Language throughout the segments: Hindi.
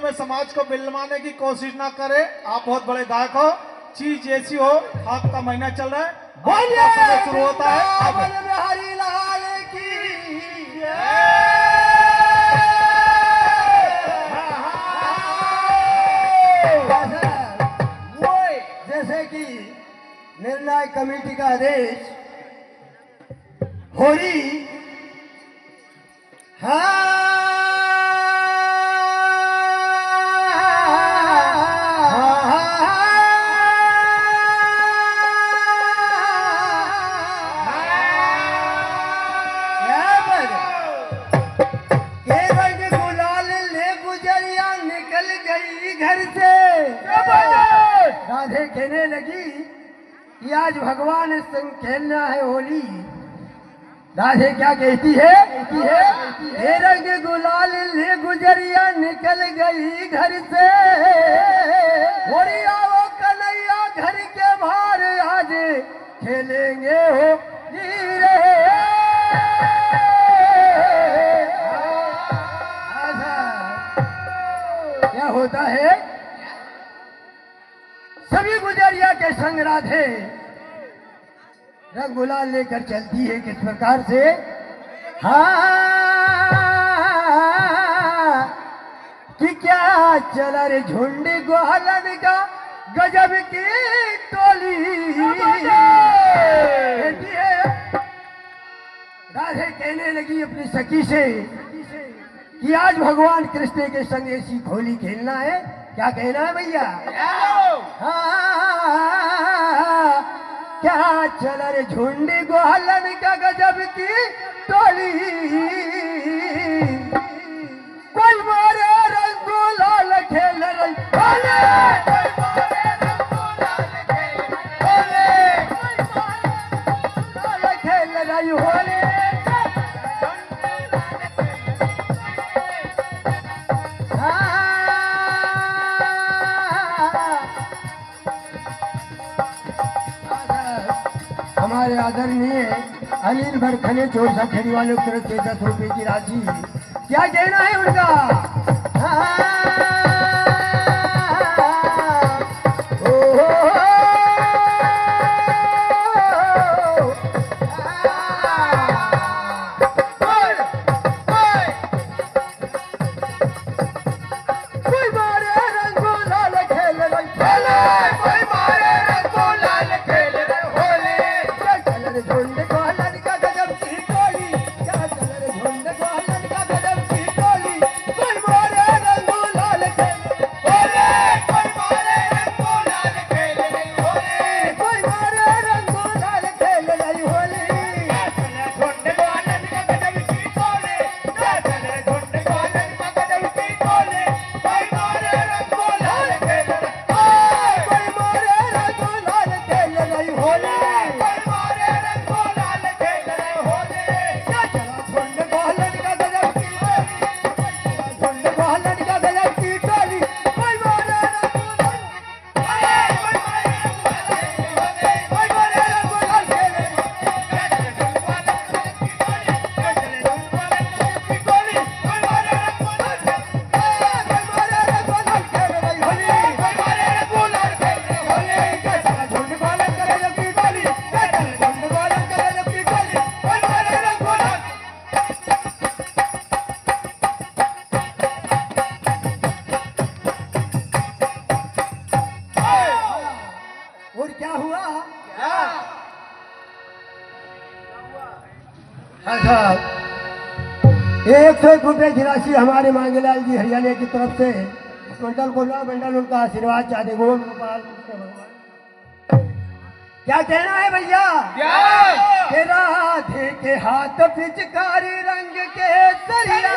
में समाज को बिलवाने की कोशिश ना करे। आप बहुत बड़े गायक हो, चीज जैसी हो। खाक का महीना चल रहा है, समय शुरू होता है। हरी लाल की जैसे कि निर्णायक कमेटी का आदेश होली घर से राधे कहने लगी कि आज भगवान इस संग खेलना है होली। राधे क्या कहती है? हे रंग गुलाल ले गुजरिया निकल गई घर से, होली आओ कन्हैया घर के बाहर आज खेलेंगे होली रे। क्या होता है? सभी गुजरिया के संग राधे रंग गुलाल लेकर चलती है। किस प्रकार से? कि क्या चला रे झुंड ग्वालन का गजब की टोली। राधे कहने लगी अपनी सखी से कि आज भगवान कृष्ण के संग ऐसी होली खेलना है। क्या कहना है भैया? क्या चल रे झुंड ग्वालन का गजब की टोली। कोई मारे रंग लाल खेल रही खेल रही होली। हमारे आदरणीय अनिल भरखने चोरसा खेड़ी वालों की तरफ से 10 रुपए की राशि। क्या कहना है उनका? ₹101 की राशि हमारे मांगेलाल जी हरियाणा की तरफ से बंडल को बंडल उनका आशीर्वाद चाहते गोल गोपाल। क्या कहना है भैया? के राधे के हाथ पिचकारी रंग के सरिया।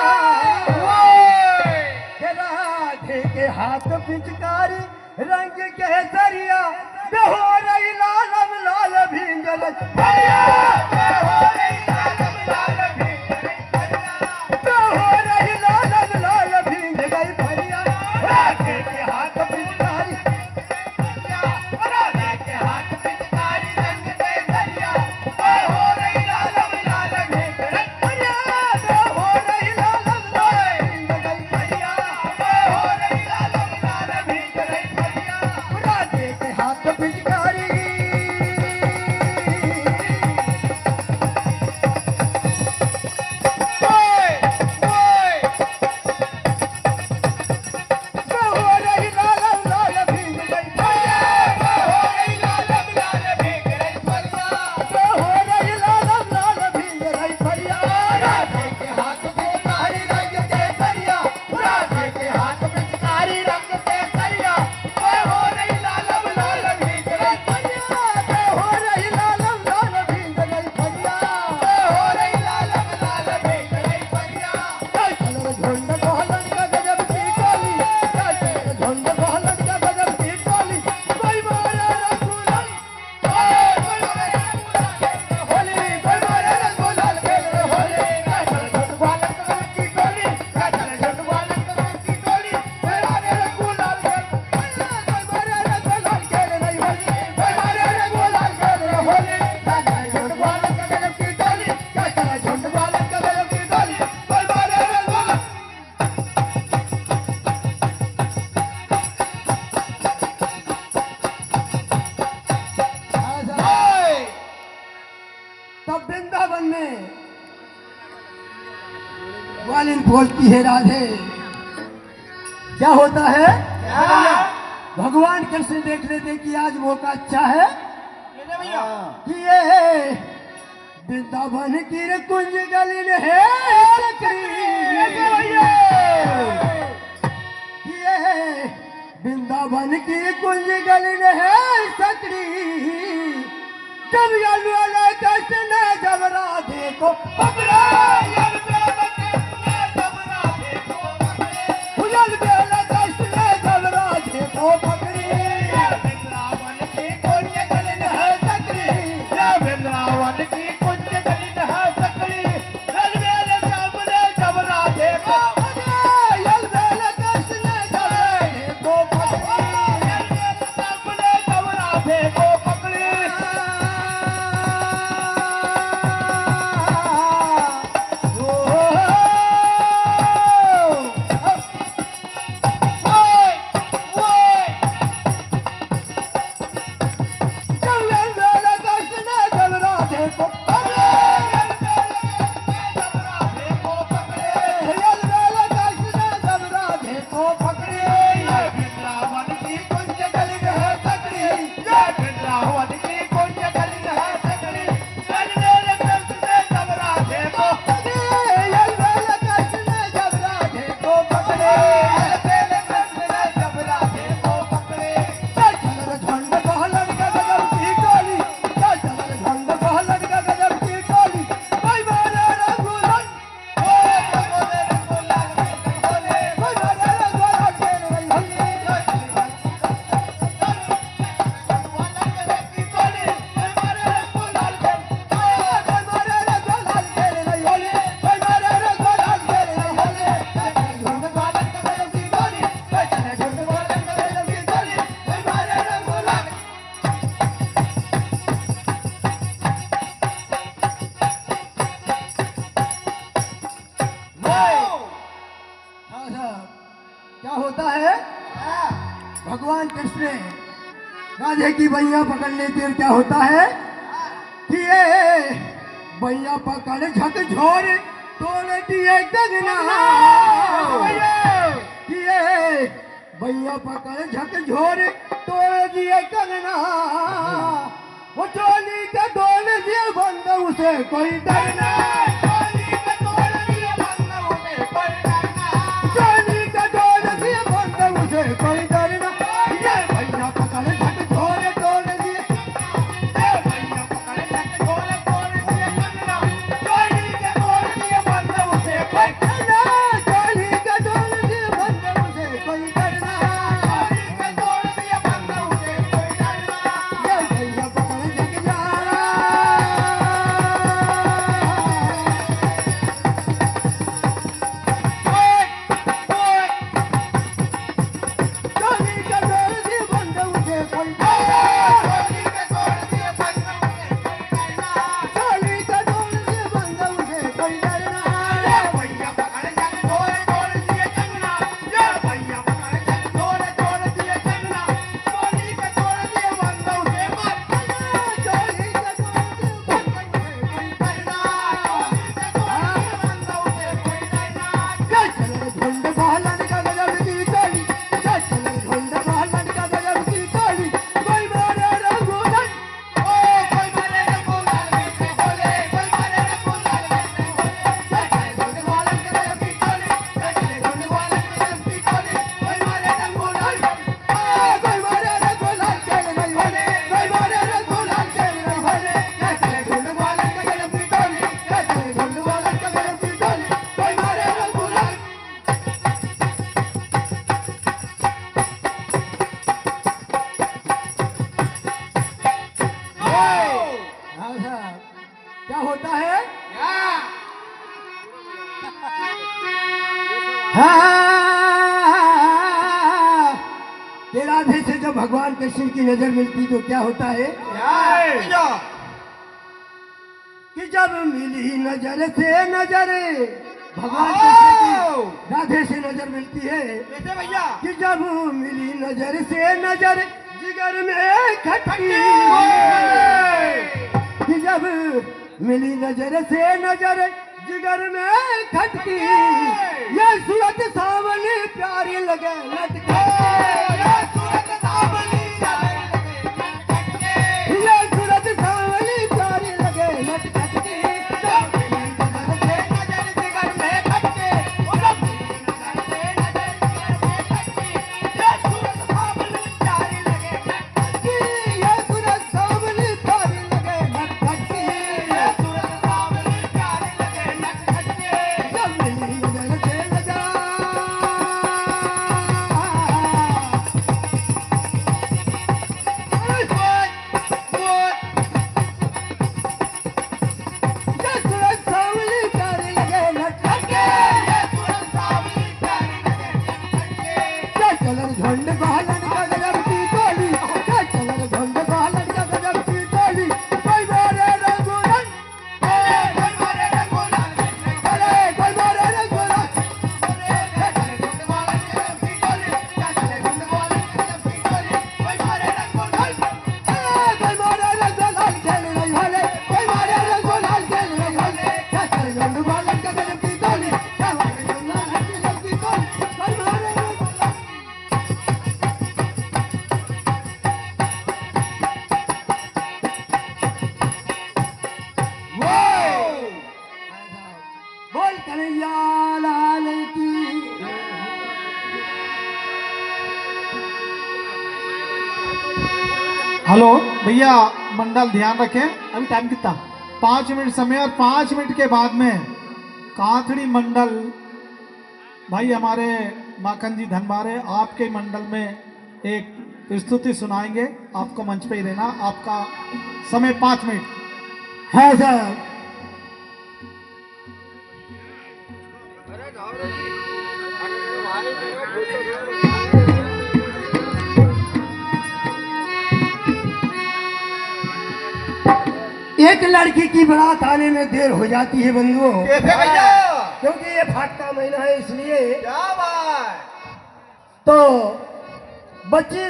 के राधे के हाथ पिचकारी रंग के सरिया। हो रही लालम लाल भिंजल गुलालिन बोलती है राधे। क्या होता है? भगवान कृष्ण देख लेते कि आज मौका अच्छा है कि ये वृंदावन की कुंज गलिन है ये वृंदावन की कुंज गलिन है सकड़ी। जब वाला कृष्ण जब राधे को पकड़ा क्या होता है? भगवान कृष्ण राधे की बैया पकड़ लेते हैं। क्या होता है कि ये बैया पकड़ झकझोर तोड़ दिए गगना कि ये बैया पकड़ झकझोर तोड़ दिए गगना। वो चोली के डोल दिए बंद उसे कोई डरना। कोई डरना ये भैया पकड़ झकझोर तोड़ दिए। ये भैया पकड़ झकझोर तोड़ दिए गगना। चोली के तोड़ दिए बंद उसे कोई डरना। चोली के तोड़ दिए बंद उसे कोई डरना। चोली के तोड़ दिए बंद उसे कोई डरना। ये भैया पकड़ झकझोर क्या होता है? कि राधे से जब भगवान कृष्ण की नजर मिलती तो क्या होता है? कि जब मिली नजर से नजर भगवान कृष्ण की राधे से नजर मिलती है भैया कि जब मिली नजर से नजर जिगर में खटकी कि जब मिली नजर से नजर जिगर में खटकी ये सूरत सावली प्यारी लगे लटके ये सूरत सावली प्यारी लगे लटके झंड बालन का गजब की टोली चलर झंड बालन का गजब की टोली कोई मारे रंगूरन कोई मारे रंगूरन अरे कोई मारे रंगूरन कोई मारे रंगूरन खेल रही होले कोई मारे रंगूरन खेल रही होले झंड बालन का गजब की टोली बोल कन्हैया लाल की हेलो भैया, मंडल ध्यान रखें, अभी टाइम कितना? 5 मिनट समय, और 5 मिनट के बाद में कांथड़ी मंडल भाई हमारे माखन जी धनबारे आपके मंडल में एक स्तुति सुनाएंगे। आपको मंच पे ही रहना, आपका समय 5 मिनट है सर। एक लड़की की बारात आने में देर हो जाती है बंधुओं, क्योंकि ये फाट का महीना है, इसलिए क्या बात। तो बच्ची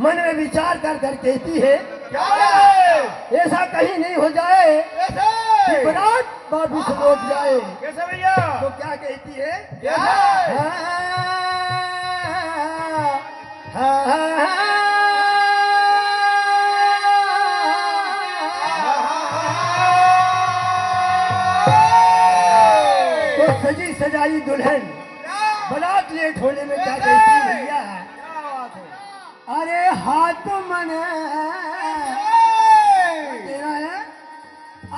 मन में विचार कर कर कहती है क्या बात। ऐसा कहीं नहीं हो जाए कैसे कि बारात बाबू से लौट जाए। कैसे भैया। तो क्या कहती है? तो सजी सजाई दुल्हन बारात लेट होने में क्या कहती है भैया? अरे हाथ मन तेरा है,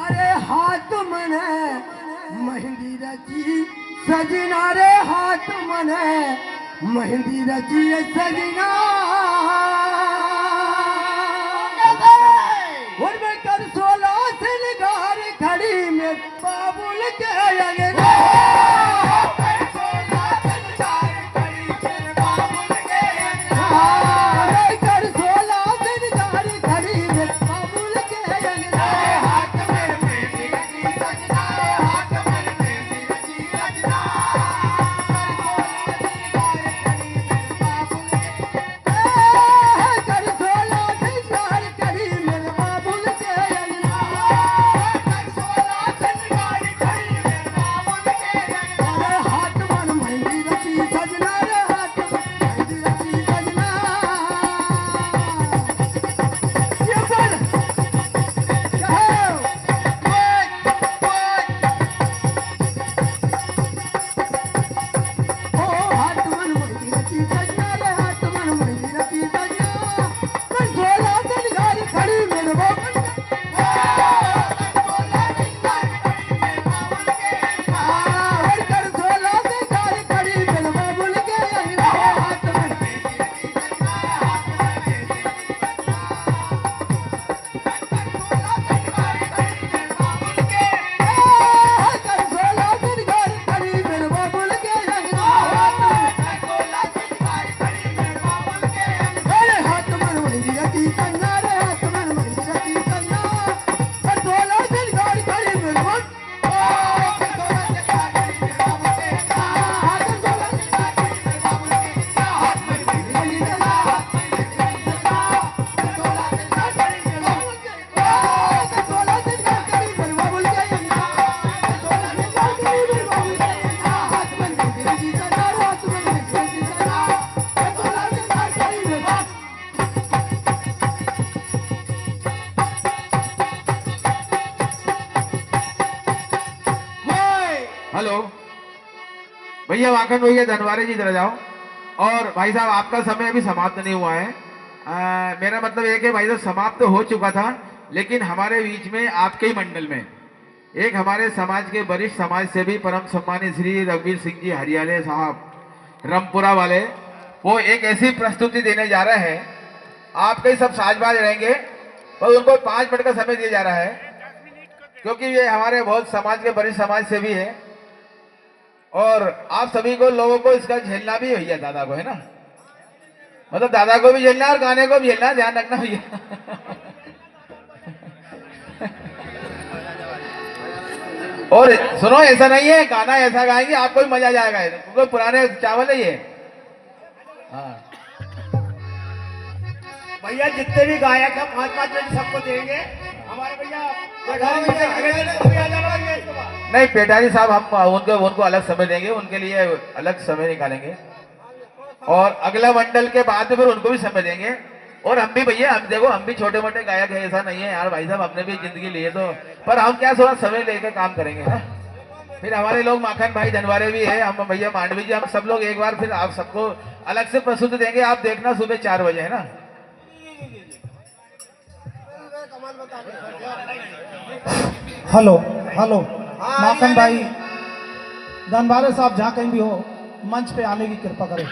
अरे हाथ मन मेहंदी रची सजना रे हाथ मन मेहंदी रची सजना और मैं कर 16 से निगार खड़ी में बाबुल के अंगना भैया वाकन भैया धनवारे जी इधर जाओ। और भाई साहब आपका समय अभी समाप्त नहीं हुआ है। मेरा मतलब एक है भाई साहब, समाप्त हो चुका था, लेकिन हमारे बीच में आपके ही मंडल में एक हमारे समाज के वरिष्ठ समाज सेवी परम सम्मानित श्री रघुवीर सिंह जी हरियाले साहब रामपुरा वाले, वो एक ऐसी प्रस्तुति देने जा रहे हैं। आपके सब साजबाज रहेंगे और उनको 5 मिनट का समय दिया जा रहा है, क्योंकि ये हमारे बहुत समाज के वरिष्ठ समाज सेवी है और आप सभी को लोगों को इसका झेलना भी भैया, दादा को है ना, मतलब दादा को भी झेलना और गाने को भी झेलना, ध्यान रखना भैया। और सुनो, ऐसा नहीं है गाना ऐसा गाएंगे आपको भी मजा आ जाएगा, क्योंकि पुराने चावल है ये। हाँ भैया जितने भी गायक हैं 5-5 मिनट सबको देंगे। हमारे भैया नहीं, पेटारी साहब हम उनको अलग समय देंगे, उनके लिए अलग समय निकालेंगे और अगला मंडल के बाद में फिर उनको भी समय देंगे। और हम भी भैया, हम देखो हम भी छोटे मोटे गायक है, ऐसा नहीं है यार भाई साहब, हमने भी जिंदगी ली है तो, पर हम क्या थोड़ा समय लेकर काम करेंगे ना। फिर हमारे लोग माखन भाई धनवारे भी है, हम भैया मांडवी जी, हम सब लोग एक बार फिर आप सबको अलग से प्रस्तुति देंगे। आप देखना सुबह 4 बजे है ना। हेलो हेलो माखन भाई धनवारे साहब, जहाँ कहीं भी हो मंच पे आने की कृपा करें।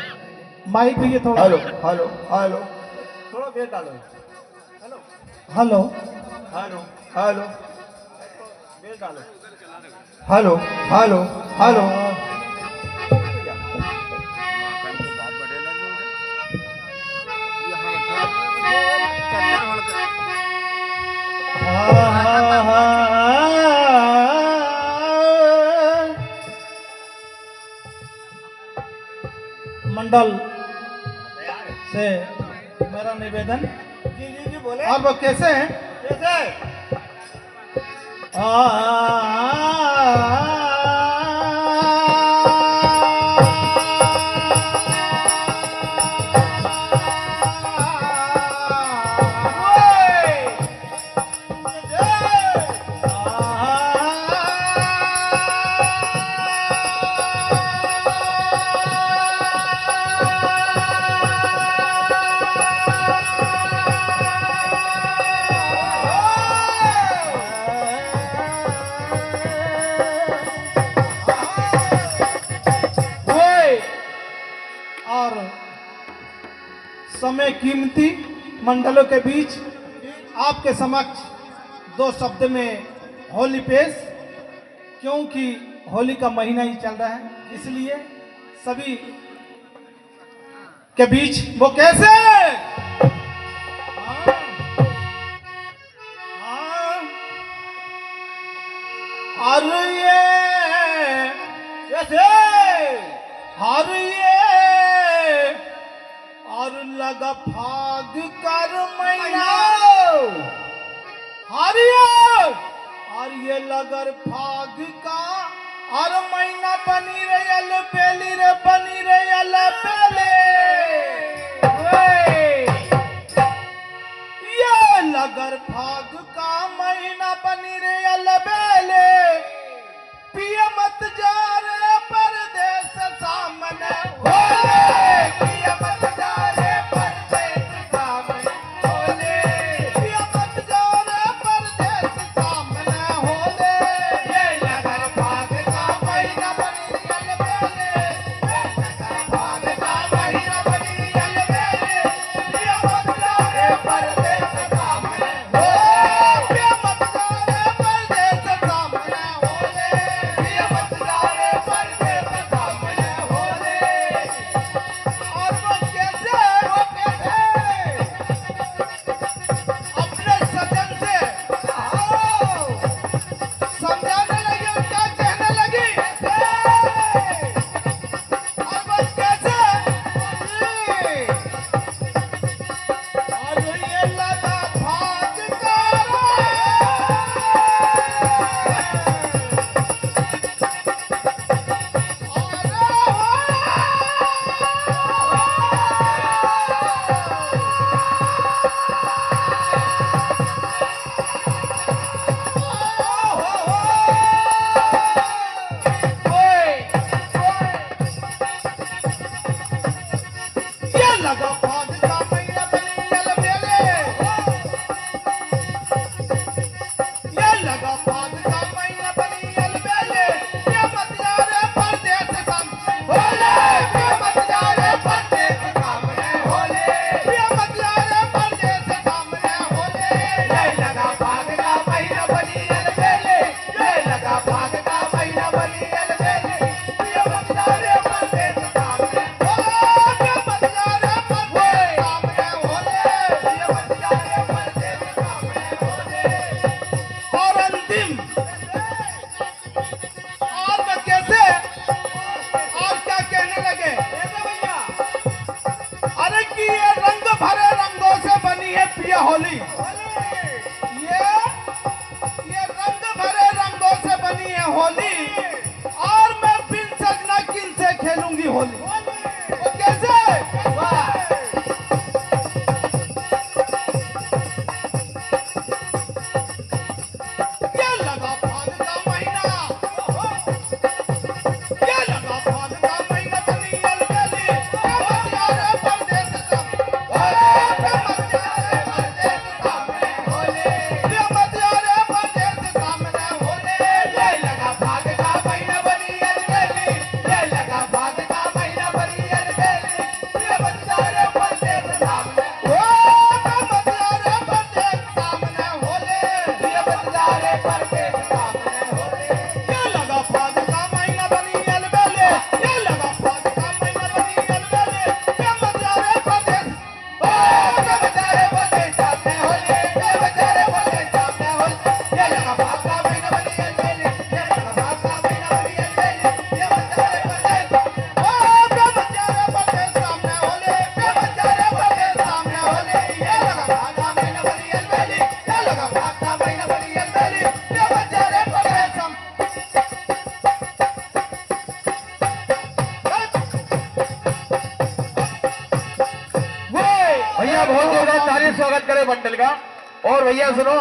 माइक भी ये थोड़ा। हेलो हेलो हेलो, थोड़ा वेट डालो। हेलो हेलो हेलो, वेट डालो। हेलो हेलो हेलो, मंडल से मेरा निवेदन। जी जी जी बोले। और वो कैसे हैं? कैसे? और समय कीमती मंडलों के बीच आपके समक्ष 2 शब्द में होली पेश, क्योंकि होली का महीना ही चल रहा है, इसलिए सभी के बीच वो कैसे। और ये कैसे? हर ये और लगा फाग कर महीना, हर ये और ये लगर फाग का और महीना बनी रयल बेली रे, बनी रयल बेले। ये लगर फाग का महीना बनी रयल बेले, पिया मत जा रे परदेस सामने होले, पिया मत जा रे परदेस सामने होले, पिया मत जा रे परदेस सामने होले। ये लगर फाग का महीना बनी रियल बेले, ये लगर फाग का महीना बनी रियल बेले, पिया मत जा रे परदेस सामने होले। लगा भाग का महीना बनी अलबेले, ये लगा भाग का महीना बनी अलबेले, ये बंजारे परदेस सामने, ओ ये बंजारे परदेस सामने होले, ये बंजारे परदेस सामने होले। और अंतिम, और मैं कैसे और क्या कहने लगे, भैया अरे कि ये रंग भरे रंगों से बनी है पिया होली, ये रंग भरे रंगों से बनी है होली, और मैं बिन सजना किन से खेलूंगी होली। वो कैसे? ये लगा फाग का महीना, ये लगा फाग का महीना बनी अलबेली, ये बंजारे परदेस सामने, ओ ये बंजारे परदेस सामने होले, ये बंजारे परदेस सामने होले। ये लगा भाग का महीना बनी अलबेली, ये लगा भाग का महीना बनी अलबेली, ये बंजारे परदेस सामने, ओ ये बंजारे परदेस सामने होले, ये बंजारे परदेस सामने होले। ये लगा फाग का महीना बनी अलबेली, ये लगा फाग का महीना बनी अलबेली, ये बंजारे परदेस, ओ ये बंजारे परदेस सामने होले, ये बंजारे परदेस सामने होले। ये लगा भाग का महीना बनी अलबेली, ये लगा भाग का महीना बनी अलबेली, ये बंजारे परदेस, ओ ये बंजारे परदेस सामने होले, ये बंजारे परदेस सामने होले। ये लगा भाग का महीना बनी अलबेली, ये लगा भाग का महीना बनी अलबेली, ये बंजारे परदेस सामने। भैया बहुत जोरदार ताली से स्वागत करें मंडल का। और भैया सुनो,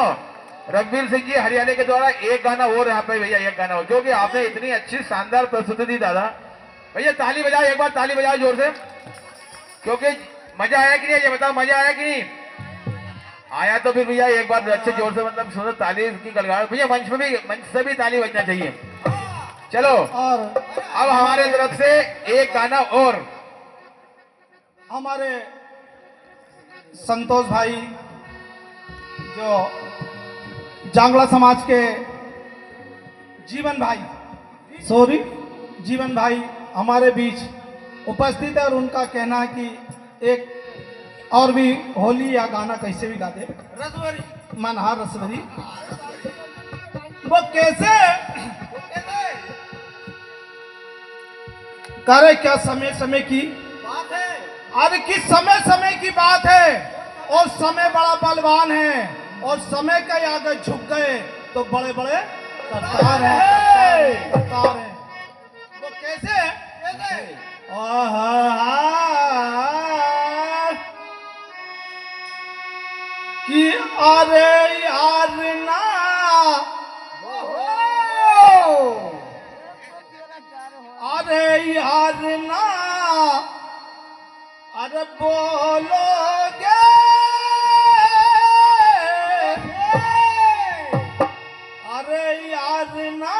रघुवीर सिंह जी हरियाणा के द्वारा एक गाना और यहाँ पे भैया, एक गाना और, जो कि आपने इतनी अच्छी शानदार प्रस्तुति दी दादा। भैया ताली बजाओ, एक बार ताली बजाओ जोर से, क्योंकि मजा आया कि नहीं, ये बताओ मजा आया कि नहीं आया? तो फिर भैया एक बार अच्छे जोर से मतलब सुनो, ताली की गड़गड़ाहट। भैया मंच से भी ताली बजना चाहिए। चलो और अब हमारे तरफ से एक गाना और। हमारे संतोष भाई जो जांगड़ा समाज के जीवन भाई हमारे बीच उपस्थित है, और उनका कहना है कि एक और भी होली या गाना कैसे भी गा दे, मनहार रसवरी। वो कैसे करे, क्या समय समय की बात है, अरे किस समय समय की बात है, और समय बड़ा बलवान है, और समय के आगे झुक गए तो बड़े बड़े करतार हैं, करतार हैं। वो कैसे कि अरे यार ना, अरे यार ना, अरे बोलोगे, अरे यार ना,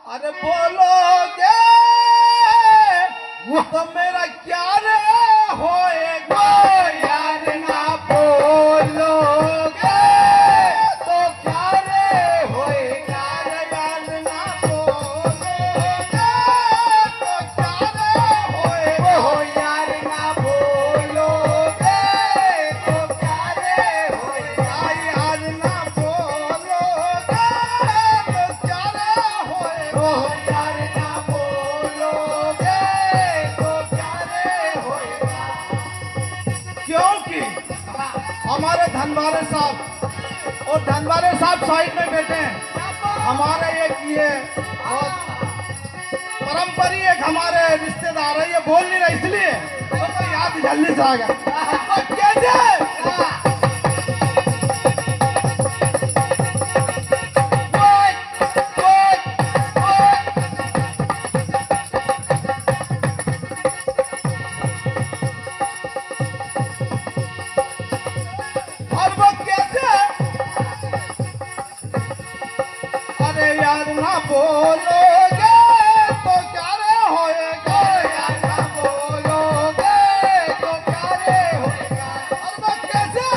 अरे बोलोगे तो मेरा क्या रे होएगा, यार ना बोलोगे तो क्या रे होएगा, यार ना बोलोगे तो क्या रे होएगा, ओ यार ना बोलोगे तो क्या रे होएगा, यार ना बोलोगे तो क्या रे होएगा। ओ यार ना बोलोगे तो क्या रे होएगा। क्योंकि हमारे धनवारे साहब और धनवारे साहब साइड में बैठे हैं, हमारे एक ये परंपरी एक हमारे रिश्तेदार है, ये बोल नहीं रहे इसलिए तो याद जल्दी से आ गया। तो कैसे और वो कैसे, अरे यार ना बोलोगे तो क्या रे होएगा, यार ना बोलोगे तो क्या रे होएगा। और वो कैसे,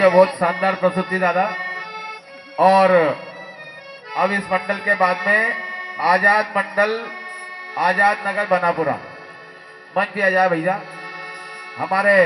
में बहुत शानदार प्रस्तुति दादा। और अब इस मंडल के बाद में आजाद मंडल आजाद नगर बनापुरा मंच पे आ जाए भैया। हमारे